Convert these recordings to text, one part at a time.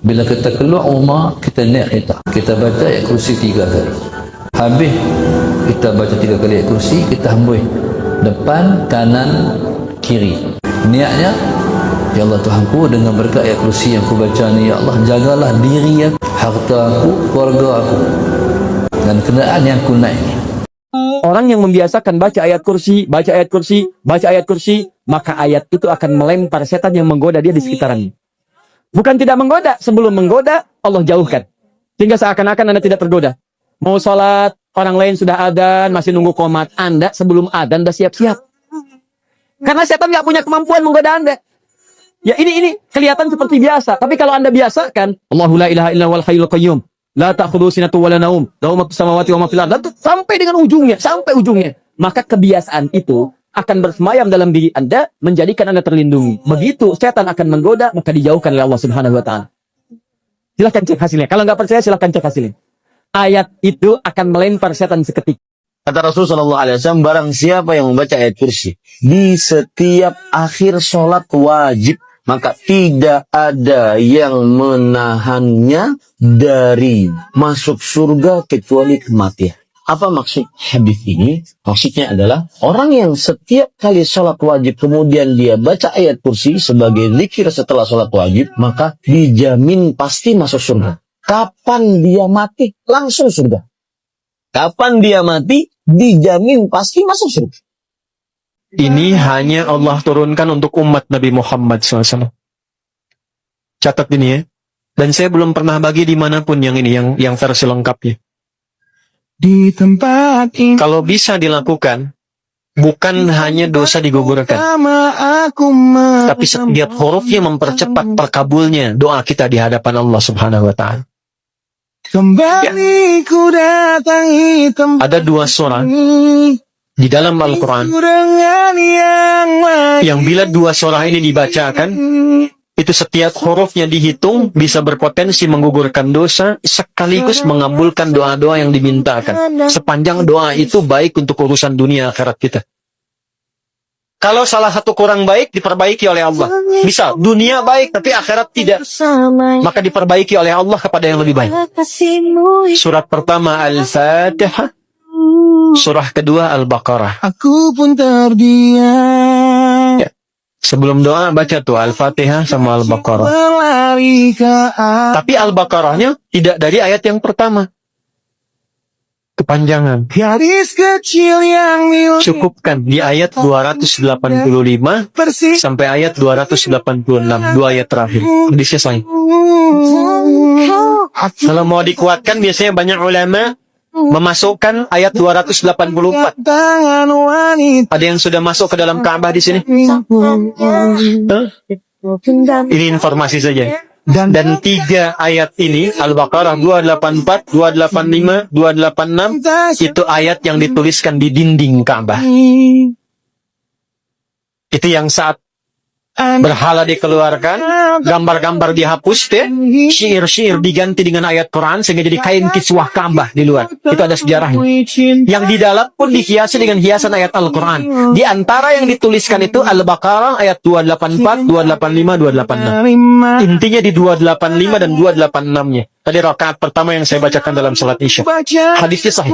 Bila kita keluar rumah, kita naik kita baca ayat kursi 3 kali. Habis kita baca 3 kali ayat kursi, kita hembus depan, kanan, kiri. Niatnya, ya Allah Tuhanku, dengan berkat ayat kursi yang aku baca ni, ya Allah, jagalah diri aku, harta aku, keluarga aku, dan kenderaan yang aku naik ni. Orang yang membiasakan baca ayat kursi, baca ayat kursi, baca ayat kursi, maka ayat itu akan melempar setan yang menggoda dia di sekitarannya. Bukan tidak menggoda, sebelum menggoda, Allah jauhkan. Sehingga seakan-akan Anda tidak tergoda. Mau sholat, orang lain sudah adzan, masih nunggu qomat. Anda sebelum adzan sudah siap-siap. Karena setan nggak punya kemampuan menggoda Anda. Ya ini kelihatan seperti biasa. Tapi kalau Anda biasakan, Allahu la ilaha illa wal hayyul qayyum. La ta'khudhuhu sinatun wa la naum. Lahu ma fis samawati wa ma fil ardh. Sampai dengan ujungnya, sampai ujungnya. Maka kebiasaan itu akan bersemayam dalam diri Anda, menjadikan Anda terlindungi. Begitu setan akan menggoda, maka dijauhkan oleh Allah Subhanahu wa taala. Silahkan cek hasilnya. Kalau nggak percaya, silahkan cek hasilnya. Ayat itu akan melempar setan seketika. Kata Rasulullah SAW, barang siapa yang membaca ayat kursi di setiap akhir sholat wajib, maka tidak ada yang menahannya dari masuk surga kecuali kematian. Apa maksud hadis ini? Maksudnya adalah orang yang setiap kali sholat wajib kemudian dia baca ayat kursi sebagai zikir setelah sholat wajib, maka dijamin pasti masuk surga. Kapan dia mati, langsung surga. Kapan dia mati, dijamin pasti masuk surga. Ini hanya Allah turunkan untuk umat Nabi Muhammad SAW. Catat ini ya. Dan saya belum pernah bagi dimanapun yang ini, yang versi lengkapnya. Di tempat ini, Kalau bisa dilakukan, bukan hanya dosa digugurkan, tapi setiap hurufnya mempercepat terkabulnya doa kita di hadapan Allah Subhanahu wa Ta'ala. kembali ku datangi tempat Ada 2 surah di dalam Al-Quran dengan yang lain. yang bila 2 surah ini dibacakan, itu setiap hurufnya dihitung bisa berpotensi menggugurkan dosa sekaligus mengabulkan doa-doa yang dimintakan. Sepanjang doa itu baik untuk urusan dunia akhirat kita. Kalau salah satu kurang baik, diperbaiki oleh Allah. Misal, dunia baik tapi akhirat tidak, maka diperbaiki oleh Allah kepada yang lebih baik. Surat pertama Al-Fatihah, surah kedua Al-Baqarah. Aku pun terdiam. Ya. Sebelum doa baca tuh Al-Fatihah sama Al-Baqarah. Berlari ke arah Tapi Al-Baqarahnya tidak dari ayat yang pertama. Kepanjangan. gadis kecil yang milik Cukupkan di ayat 285 persis. sampai ayat 286. 2 ayat terakhir. Di selesai. Kalau mau dikuatkan, biasanya banyak ulama memasukkan ayat 284. Tangan wanita Ada yang sudah masuk ke dalam Ka'bah di sini? Hah? Ini informasi saja. Dan 3 ayat ini, Al-Baqarah 284, 285, 286, itu ayat yang dituliskan di dinding Ka'bah. Itu yang saat berhala dikeluarkan, gambar-gambar dihapus, syair-syair diganti dengan ayat Quran sehingga jadi kain kiswah Ka'bah di luar. Itu ada sejarahnya. Yang di dalam pun dihiasi dengan hiasan ayat Al-Quran. Di antara yang dituliskan itu Al-Baqarah ayat 284, 285, 286. Intinya di 285 dan 286-nya. Tadi rakaat pertama yang saya bacakan dalam salat Isya. Hadisnya sahih.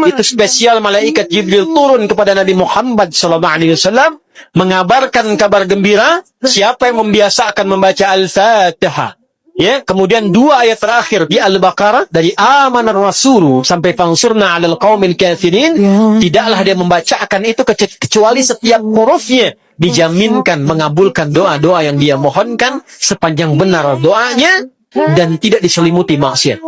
Itu spesial malaikat Jibril turun kepada Nabi Muhammad SAW mengabarkan kabar gembira siapa yang membiasakan membaca Al-Fatihah. Ya, kemudian 2 ayat terakhir di Al-Baqarah dari amanar rasulu sampai fansurna 'alal qaumil kafirin, tidaklah dia membacakan itu kecuali setiap hurufnya dijaminkan mengabulkan doa-doa yang dia mohonkan sepanjang benar doanya dan tidak diselimuti maksiat.